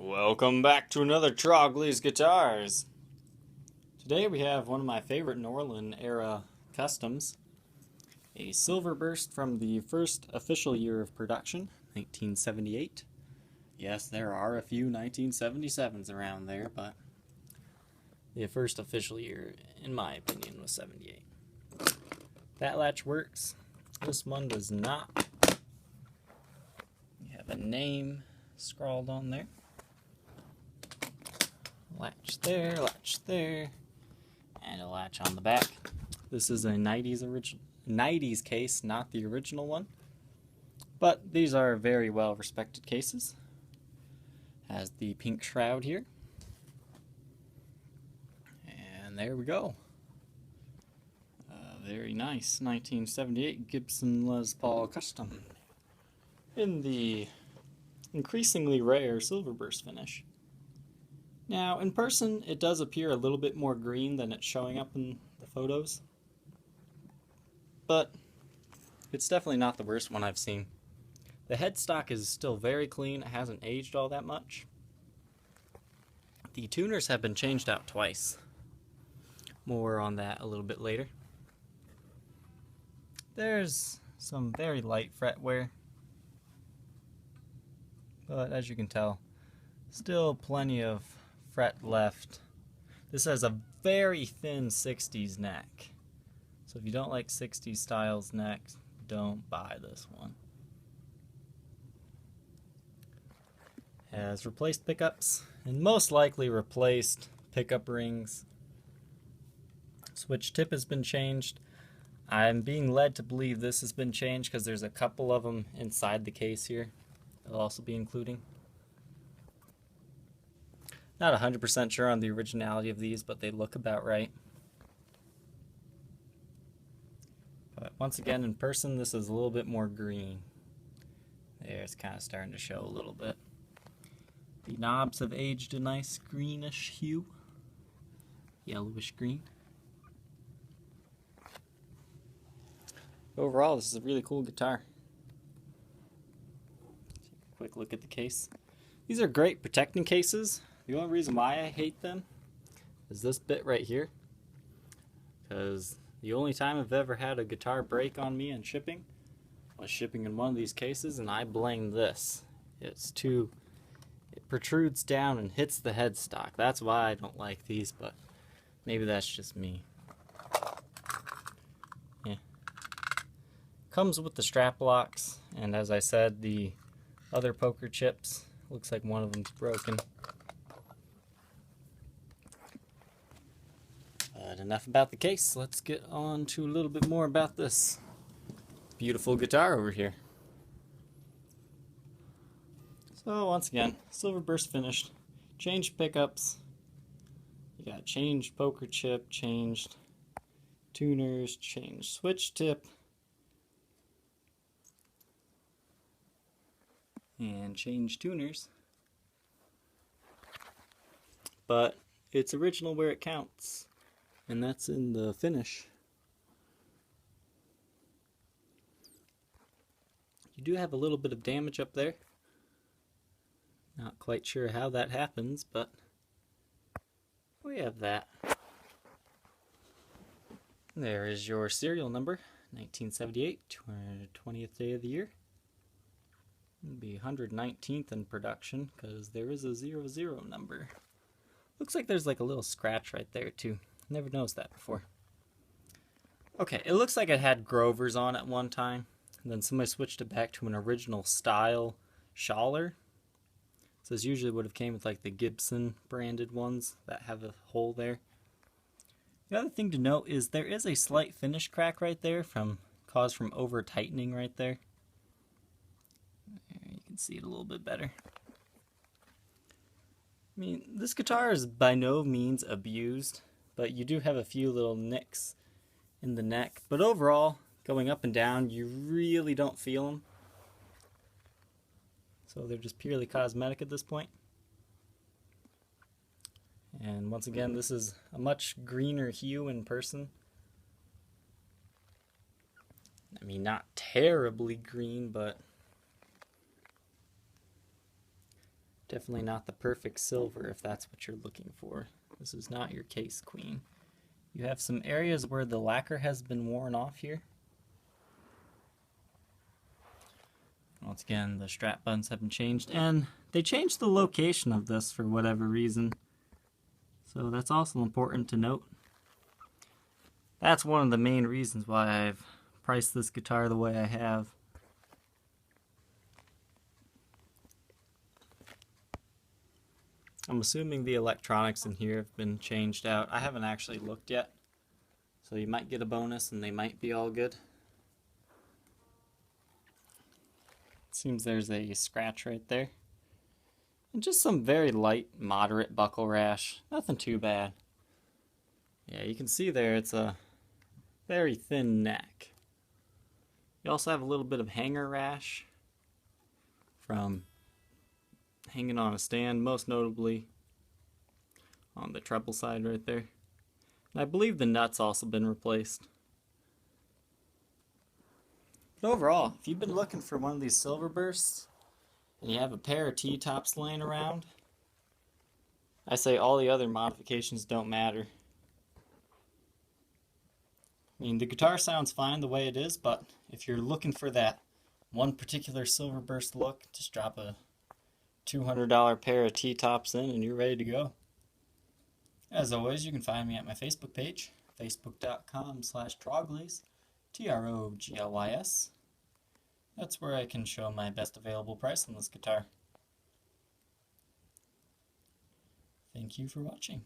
Welcome back to another Trogly's Guitars. Today we have one of my favorite Norland era customs, a Silverburst from the first official year of production, 1978. Yes, there are a few 1977s around there, but the first official year, in my opinion, was 78. That latch works. This one does not. You have a name scrawled on there. Latch there, and a latch on the back. This is a 90s case, not the original one, but these are very well respected cases. Has the pink shroud here, and there we go. Very nice 1978 Gibson Les Paul Custom in the increasingly rare Silverburst finish. Now, in person, it does appear a little bit more green than it's showing up in the photos. But it's definitely not the worst one I've seen. The headstock is still very clean. It hasn't aged all that much. The tuners have been changed out twice. More on that a little bit later. There's some very light fret wear. But as you can tell, still plenty of fret left. This has a very thin 60s neck. So if you don't like 60s styles necks, don't buy this one. Has replaced pickups and most likely replaced pickup rings. Switch tip has been changed. I'm being led to believe this has been changed because there's a couple of them inside the case here. They'll also be including. Not 100% sure on the originality of these, but they look about right. But once again, in person, this is a little bit more green. There, it's kind of starting to show a little bit. The knobs have aged a nice greenish hue. Yellowish green. Overall, this is a really cool guitar. Take a quick look at the case. These are great protecting cases. The only reason why I hate them is this bit right here, because the only time I've ever had a guitar break on me in shipping was shipping in one of these cases, and I blame this. It protrudes down and hits the headstock. That's why I don't like these, but maybe that's just me. Yeah. Comes with the strap locks, and as I said, the other poker chips, looks like one of them's broken. But enough about the case. Let's get on to a little bit more about this beautiful guitar over here. So once again, Silverburst finished. Changed pickups. You got changed poker chip, changed tuners, changed switch tip, and changed tuners. But it's original where it counts. And that's in the finish. You do have a little bit of damage up there. Not quite sure how that happens, but we have that. There is your serial number, 1978, 20th day of the year. It'll be 119th in production because there is a 00 number. Looks like there's like a little scratch right there too. Never noticed that before. Okay, it looks like it had Grovers on at one time, and then somebody switched it back to an original style Schaller. So this usually would have came with like the Gibson branded ones that have a hole there. The other thing to note is there is a slight finish crack right there caused from over tightening right there. There, you can see it a little bit better. I mean, this guitar is by no means abused, but you do have a few little nicks in the neck. But overall, going up and down, you really don't feel them. So they're just purely cosmetic at this point. And once again, this is a much greener hue in person. I mean, not terribly green, but Definitely not the perfect silver if that's what you're looking for. This is not your case queen. You have some areas where the lacquer has been worn off here. Once again, the strap buttons have been changed, and they changed the location of this for whatever reason. So that's also important to note. That's one of the main reasons why I've priced this guitar the way I have. I'm assuming the electronics in here have been changed out. I haven't actually looked yet, so you might get a bonus and they might be all good. Seems there's a scratch right there. And just some very light, moderate buckle rash. Nothing too bad. Yeah, you can see there it's a very thin neck. You also have a little bit of hanger rash from hanging on a stand, most notably on the treble side right there. And I believe the nut's also been replaced. But overall, if you've been looking for one of these Silverbursts and you have a pair of T-tops laying around, I say all the other modifications don't matter. I mean, the guitar sounds fine the way it is, but if you're looking for that one particular Silverburst look, just drop a $200 pair of T-tops in and you're ready to go. As always, you can find me at my Facebook page, facebook.com/Troglys, Troglys. That's where I can show my best available price on this guitar. Thank you for watching.